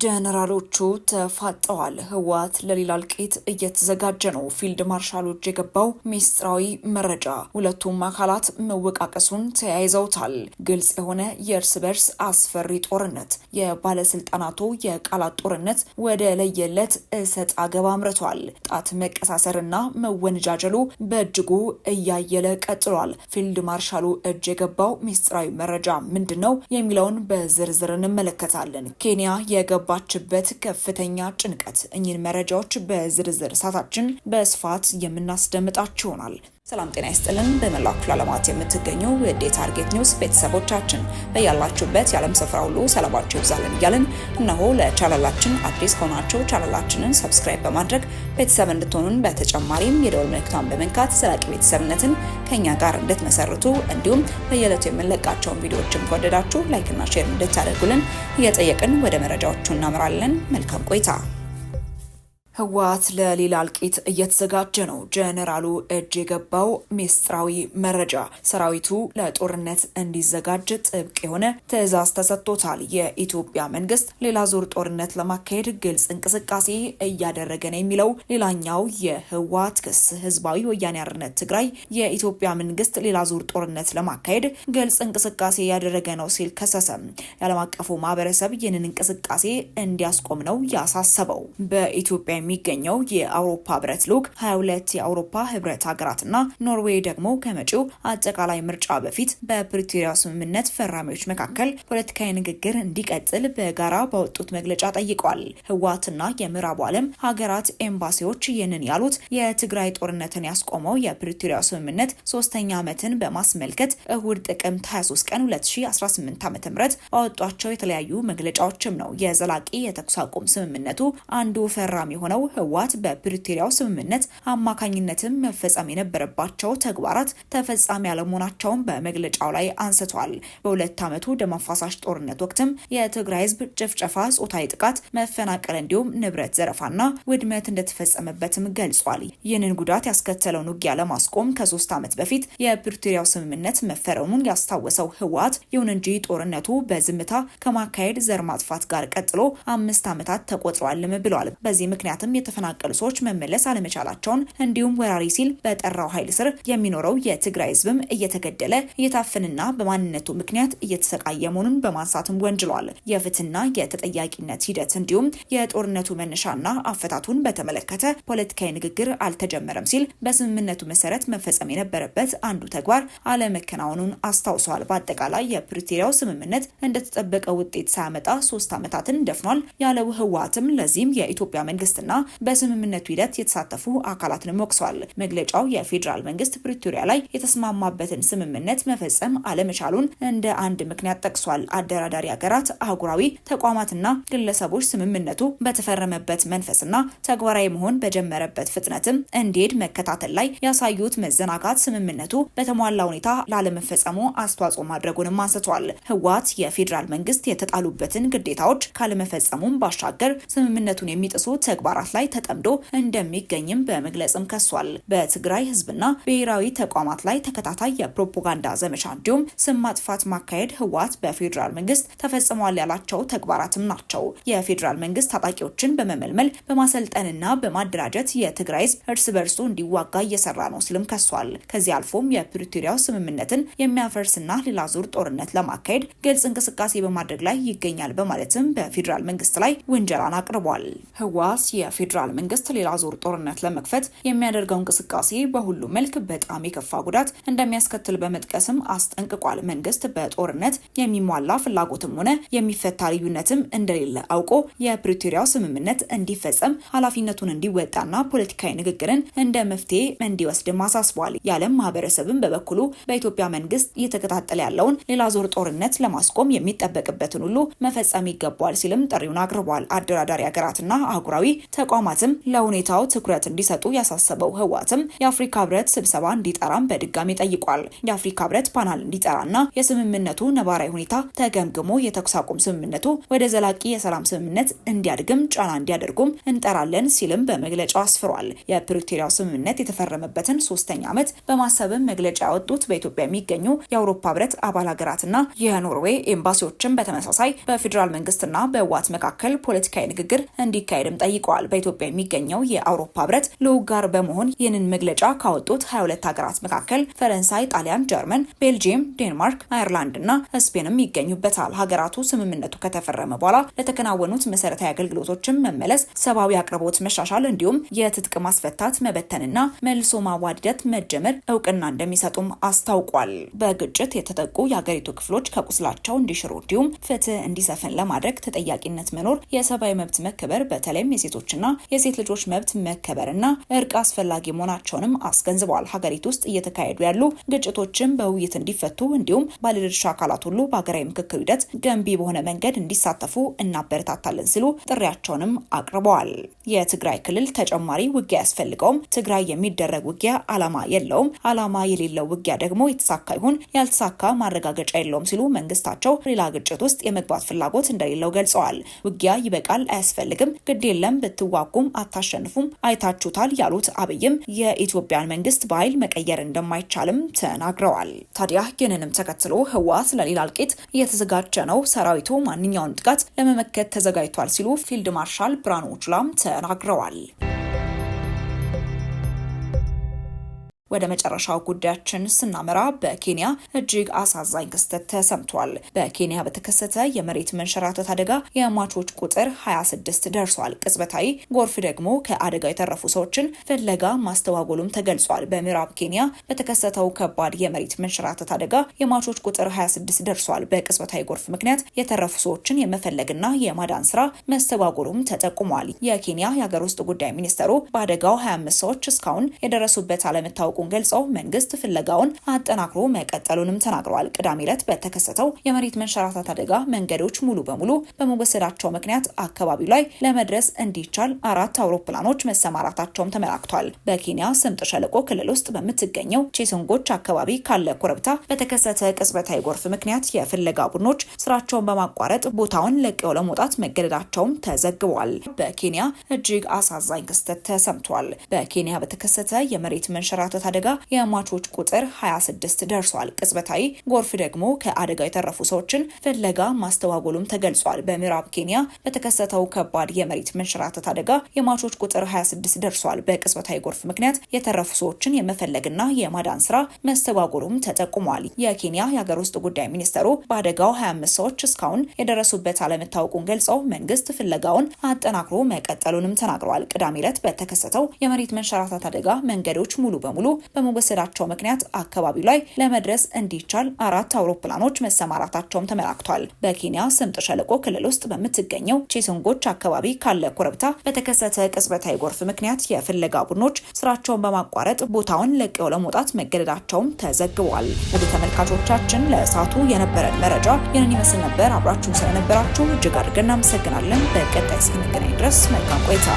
ጀነራሎቹ ተፋጠዋል። ህወሓት ለሌላ እልቂት እየተዘጋጀ ነው። ፊልድ ማርሻሎች የገባው ሚስጥራዊ መረጃ ሁለቱም አካላት መወቃቀሱን ተያይዘውታል። ግልጽ የሆነ የእርስ በርስ አስፈሪ ጦርነት፣ የባለስልጣናቱ የቃላት ጦርነት ወደ ለየለት እሰጥ አገባ አምርቷል። ጣት መቀሳሰርና መወነጃጀሉ በእጅጉ እያየለ ቀጥሏል። ፊልድ ማርሻሉ እጅ የገባው ሚስጥራዊ መረጃ ምንድን ነው የሚለውን በዝርዝር እንመለከታለን። ኬንያ የገባችበት ከፍተኛ ጭንቀት፣ እኚህን መረጃዎች በዝርዝር ሰዓታችን በስፋት የምናስደምጣችሁ ይሆናል። ሰላም ጤና ይስጥልን። በመላው ክፍለ ዓለማት የምትገኙ የዴ ታርጌት ኒውስ ቤተሰቦቻችን በያላችሁበት የዓለም ስፍራ ሁሉ ሰላማችሁ ይብዛልን እያልን እነሆ ለቻናላችን አዲስ ከሆናችሁ ቻናላችንን ሰብስክራይብ በማድረግ ቤተሰብ እንድትሆኑን፣ በተጨማሪም የደወል ምልክቷን በመንካት ዘላቂ ቤተሰብነትን ከኛ ጋር እንድትመሰርቱ እንዲሁም በየዕለቱ የምንለቃቸውን ቪዲዮዎችን ከወደዳችሁ ላይክና ሼር እንድታደርጉልን እየጠየቅን ወደ መረጃዎቹ እናምራለን። መልካም ቆይታ። ህወሓት ለሌላ እልቂት እየተዘጋጀ ነው። ጀነራሉ እጅ የገባው ሚስጥራዊ መረጃ፣ ሰራዊቱ ለጦርነት እንዲዘጋጅ ጥብቅ የሆነ ትዕዛዝ ተሰጥቶታል። የኢትዮጵያ መንግስት ሌላ ዙር ጦርነት ለማካሄድ ግልጽ እንቅስቃሴ እያደረገ ነው የሚለው ሌላኛው የህወሓት ክስ፣ ህዝባዊ ወያኔ ሓርነት ትግራይ የኢትዮጵያ መንግስት ሌላ ዙር ጦርነት ለማካሄድ ግልጽ እንቅስቃሴ እያደረገ ነው ሲል ከሰሰ። የዓለም አቀፉ ማህበረሰብ ይህንን እንቅስቃሴ እንዲያስቆም ነው ያሳሰበው። በኢትዮጵያ የሚገኘው የአውሮፓ ህብረት ልዑክ 22 የአውሮፓ ህብረት ሀገራትና ኖርዌይ ደግሞ ከመጪው አጠቃላይ ምርጫ በፊት በፕሪቶሪያ ስምምነት ፈራሚዎች መካከል ፖለቲካዊ ንግግር እንዲቀጥል በጋራ ባወጡት መግለጫ ጠይቀዋል። ህወሓትና የምዕራቡ ዓለም ሀገራት ኤምባሲዎች ይህንን ያሉት የትግራይ ጦርነትን ያስቆመው የፕሪቶሪያ ስምምነት 3ኛ ዓመትን በማስመልከት እሁድ ጥቅምት 23 ቀን 2018 ዓ.ም ባወጧቸው የተለያዩ መግለጫዎችም ነው። የዘላቂ የተኩስ አቁም ስምምነቱ አንዱ ፈራሚ ሆነው ህወሓት በፕሪቶሪያው ስምምነት አማካኝነትም መፈጸም የነበረባቸው ተግባራት ተፈጻሚ ያለመሆናቸውን በመግለጫው ላይ አንስቷል። በሁለት ዓመቱ ደም አፋሳሽ ጦርነት ወቅትም የትግራይ ህዝብ ጭፍጨፋ፣ ጾታዊ ጥቃት፣ መፈናቀል እንዲሁም ንብረት ዘረፋና ውድመት እንደተፈጸመበትም ገልጿል። ይህንን ጉዳት ያስከተለውን ውጊያ ለማስቆም ከ3 ዓመት በፊት የፕሪቶሪያው ስምምነት መፈረሙን ያስታወሰው ህወሓት ይሁን እንጂ ጦርነቱ በዝምታ ከማካሄድ ዘር ማጥፋት ጋር ቀጥሎ 5 ዓመታት ተቆጥረዋልም ብሏል። በዚህ ምክንያት የተፈናቀሉ ሰዎች መመለስ አለመቻላቸውን እንዲሁም ወራሪ ሲል በጠራው ኃይል ስር የሚኖረው የትግራይ ህዝብም እየተገደለ እየታፈንና በማንነቱ ምክንያት እየተሰቃየ መሆኑን በማንሳትም ወንጅሏል። የፍትህና የተጠያቂነት ሂደት እንዲሁም የጦርነቱ መነሻና አፈታቱን በተመለከተ ፖለቲካዊ ንግግር አልተጀመረም ሲል በስምምነቱ መሰረት መፈጸም የነበረበት አንዱ ተግባር አለመከናወኑን አስታውሷል። በአጠቃላይ የፕሪቶሪያው ስምምነት እንደተጠበቀ ውጤት ሳያመጣ 3 ዓመታትን ደፍኗል ያለው ህወሓትም ለዚህም የኢትዮጵያ መንግስትና በስምምነቱ ሂደት የተሳተፉ አካላትን ወቅሷል። መግለጫው የፌዴራል መንግስት ፕሪቶሪያ ላይ የተስማማበትን ስምምነት መፈጸም አለመቻሉን እንደ አንድ ምክንያት ጠቅሷል። አደራዳሪ ሀገራት፣ አህጉራዊ ተቋማትና ግለሰቦች ስምምነቱ በተፈረመበት መንፈስና ተግባራዊ መሆን በጀመረበት ፍጥነትም እንዲሄድ መከታተል ላይ ያሳዩት መዘናጋት ስምምነቱ በተሟላ ሁኔታ ላለመፈጸሙ አስተዋጽኦ ማድረጉንም አንስቷል። ህወሓት የፌዴራል መንግስት የተጣሉበትን ግዴታዎች ካለመፈጸሙም ባሻገር ስምምነቱን የሚጥሱ ተግባራት ላይ ተጠምዶ እንደሚገኝም በመግለጽም ከሷል። በትግራይ ህዝብና ብሔራዊ ተቋማት ላይ ተከታታይ የፕሮፓጋንዳ ዘመቻ እንዲሁም ስም ማጥፋት ማካሄድ ህወሓት በፌዴራል መንግስት ተፈጽሟል ያላቸው ተግባራትም ናቸው። የፌዴራል መንግስት ታጣቂዎችን በመመልመል በማሰልጠንና በማደራጀት የትግራይ ህዝብ እርስ በርሱ እንዲዋጋ እየሰራ ነው ሲልም ከሷል። ከዚህ አልፎም የፕሪቶሪያው ስምምነትን የሚያፈርስና ሌላ ዙር ጦርነት ለማካሄድ ግልጽ እንቅስቃሴ በማድረግ ላይ ይገኛል በማለትም በፌዴራል መንግስት ላይ ውንጀላን አቅርቧል። ህወሓት የፌዴራል መንግስት ሌላ ዙር ጦርነት ለመክፈት የሚያደርገው እንቅስቃሴ በሁሉ መልክ በጣም የከፋ ጉዳት እንደሚያስከትል በመጥቀስም አስጠንቅቋል። መንግስት በጦርነት የሚሟላ ፍላጎትም ሆነ የሚፈታ ልዩነትም እንደሌለ አውቆ የፕሪቶሪያው ስምምነት እንዲፈጸም ኃላፊነቱን እንዲወጣና ፖለቲካዊ ንግግርን እንደ መፍትሄ እንዲወስድም አሳስቧል። የዓለም ማህበረሰብም በበኩሉ በኢትዮጵያ መንግስት እየተከታተለ ያለውን ሌላ ዙር ጦርነት ለማስቆም የሚጠበቅበትን ሁሉ መፈጸም ይገባል ሲልም ጥሪውን አቅርቧል። አደራዳሪ ሀገራትና አህጉራዊ ተቋማትም ለሁኔታው ትኩረት እንዲሰጡ ያሳሰበው ህወሓትም የአፍሪካ ህብረት ስብሰባ እንዲጠራም በድጋሚ ጠይቋል። የአፍሪካ ህብረት ፓናል እንዲጠራና የስምምነቱ ነባራዊ ሁኔታ ተገምግሞ የተኩስ አቁም ስምምነቱ ወደ ዘላቂ የሰላም ስምምነት እንዲያድግም ጫና እንዲያደርጉም እንጠራለን ሲልም በመግለጫው አስፍሯል። የፕሪቶሪያው ስምምነት የተፈረመበትን 3ኛ ዓመት በማሰብም መግለጫ ያወጡት በኢትዮጵያ የሚገኙ የአውሮፓ ህብረት አባል ሀገራትና የኖርዌይ ኤምባሲዎችም በተመሳሳይ በፌዴራል መንግስትና በህወሓት መካከል ፖለቲካዊ ንግግር እንዲካሄድም ጠይቀዋል። በኢትዮጵያ የሚገኘው የአውሮፓ ህብረት ልዑክ ጋር በመሆን ይህንን መግለጫ ካወጡት 22 ሀገራት መካከል ፈረንሳይ፣ ጣሊያን፣ ጀርመን፣ ቤልጂየም፣ ዴንማርክ፣ አየርላንድ እና ስፔንም ይገኙበታል። ሀገራቱ ስምምነቱ ከተፈረመ በኋላ ለተከናወኑት መሰረታዊ አገልግሎቶችን መመለስ፣ ሰብአዊ አቅርቦት መሻሻል እንዲሁም የትጥቅ ማስፈታት መበተንና መልሶ ማዋደድ መጀመር እውቅና እንደሚሰጡም አስታውቋል። በግጭት የተጠቁ የሀገሪቱ ክፍሎች ከቁስላቸው እንዲሽሩ እንዲሁም ፍትህ እንዲሰፍን ለማድረግ ተጠያቂነት መኖር፣ የሰብአዊ መብት መከበር በተለይም የሴቶችና የሴት ልጆች መብት መከበርና እርቅ አስፈላጊ መሆናቸውንም አስገንዝበዋል። ሀገሪቱ ውስጥ እየተካሄዱ ያሉ ግጭቶችን በውይይት እንዲፈቱ እንዲሁም ባለድርሻ አካላት ሁሉ በሀገራዊ ምክክር ሂደት ገንቢ በሆነ መንገድ እንዲሳተፉ እናበረታታለን ሲሉ ጥሪያቸውንም አቅርበዋል። የትግራይ ክልል ተጨማሪ ውጊያ ያስፈልገውም። ትግራይ የሚደረግ ውጊያ አላማ የለውም። አላማ የሌለው ውጊያ ደግሞ የተሳካ ይሁን ያልተሳካ ማረጋገጫ የለውም ሲሉ መንግስታቸው ሌላ ግጭት ውስጥ የመግባት ፍላጎት እንደሌለው ገልጸዋል። ውጊያ ይበቃል፣ አያስፈልግም፣ ግድ የለም ብትዋጉም አታሸንፉም፣ አይታችሁታል ያሉት አብይም የኢትዮጵያን መንግስት በኃይል መቀየር እንደማይቻልም ተናግረዋል። ታዲያ ይህንንም ተከትሎ ህወሓት ለሌላ እልቂት እየተዘጋጀ ነው፣ ሰራዊቱ ማንኛውን ጥቃት ለመመከት ተዘጋጅቷል ሲሉ ፊልድ ማርሻል ብርሃኑ ጁላም ተናግረዋል። ወደ መጨረሻው ጉዳያችን ስናመራ በኬንያ እጅግ አሳዛኝ ክስተት ተሰምቷል። በኬንያ በተከሰተ የመሬት መንሸራተት አደጋ የሟቾች ቁጥር 26 ደርሷል። ቅጽበታዊ ጎርፍ ደግሞ ከአደጋው የተረፉ ሰዎችን ፍለጋ ማስተዋወሉም ተገልጿል። በምዕራብ ኬንያ በተከሰተው ከባድ የመሬት መንሸራተት አደጋ የሟቾች ቁጥር 26 ደርሷል። በቅጽበታዊ ጎርፍ ምክንያት የተረፉ ሰዎችን የመፈለግና የማዳን ስራ መስተጓጎሉም ተጠቁሟል። የኬንያ የሀገር ውስጥ ጉዳይ ሚኒስተሩ በአደጋው 25 ሰዎች እስካሁን የደረሱበት አለመታወቁ ገልጸው መንግስት ፍለጋውን አጠናክሮ መቀጠሉንም ተናግረዋል። ቅዳሜ ዕለት በተከሰተው የመሬት መንሸራተት አደጋ መንገዶች ሙሉ በሙሉ በመወሰዳቸው ምክንያት አካባቢው ላይ ለመድረስ እንዲቻል 4 አውሮፕላኖች መሰማራታቸውም ተመላክቷል። በኬንያ ስምጥ ሸለቆ ክልል ውስጥ በምትገኘው ቼሶንጎች አካባቢ ካለ ኮረብታ በተከሰተ ቅጽበታዊ ጎርፍ ምክንያት የፍለጋ ቡድኖች ስራቸውን በማቋረጥ ቦታውን ለቀው ለመውጣት መገደዳቸውም ተዘግቧል። በኬንያ እጅግ አሳዛኝ ክስተት ተሰምቷል። በኬንያ በተከሰተ የመሬት መንሸራተት አደጋ የሟቾች ቁጥር 26 ደርሷል። ቅጽበታዊ ጎርፍ ደግሞ ከአደጋው የተረፉ ሰዎችን ፍለጋ ማስተዋወሉም ተገልጿል። በምዕራብ ኬንያ በተከሰተው ከባድ የመሬት መንሸራተት አደጋ የሟቾች ቁጥር 26 ደርሷል። በቅጽበታዊ ጎርፍ ምክንያት የተረፉ ሰዎችን የመፈለግና የማዳን ስራ መስተዋወሉም ተጠቁሟል። የኬንያ የሀገር ውስጥ ጉዳይ ሚኒስተሩ በአደጋው 25 ሰዎች እስካሁን የደረሱበት አለመታወቁን ገልጸው መንግስት ፍለጋውን አጠናክሮ መቀጠሉንም ተናግረዋል። ቅዳሜ ዕለት በተከሰተው የመሬት መንሸራተት አደጋ መንገዶች ሙሉ በሙሉ በመወሰዳቸው ምክንያት አካባቢው ላይ ለመድረስ እንዲቻል 4 አውሮፕላኖች መሰማራታቸውም ተመላክቷል። በኬንያ ስምጥ ሸለቆ ክልል ውስጥ በምትገኘው ቼሶንጎች አካባቢ ካለ ኮረብታ በተከሰተ ቅጽበታዊ ጎርፍ ምክንያት የፍለጋ ቡድኖች ስራቸውን በማቋረጥ ቦታውን ለቀው ለመውጣት መገደዳቸውም ተዘግቧል። ወደ ተመልካቾቻችን ለእሳቱ የነበረን መረጃ ይህንን ይመስል ነበር። አብራችሁን ስለነበራችሁ እጅግ አድርገን እናመሰግናለን። በቀጣይ እስክንገናኝ ድረስ መልካም ቆይታ።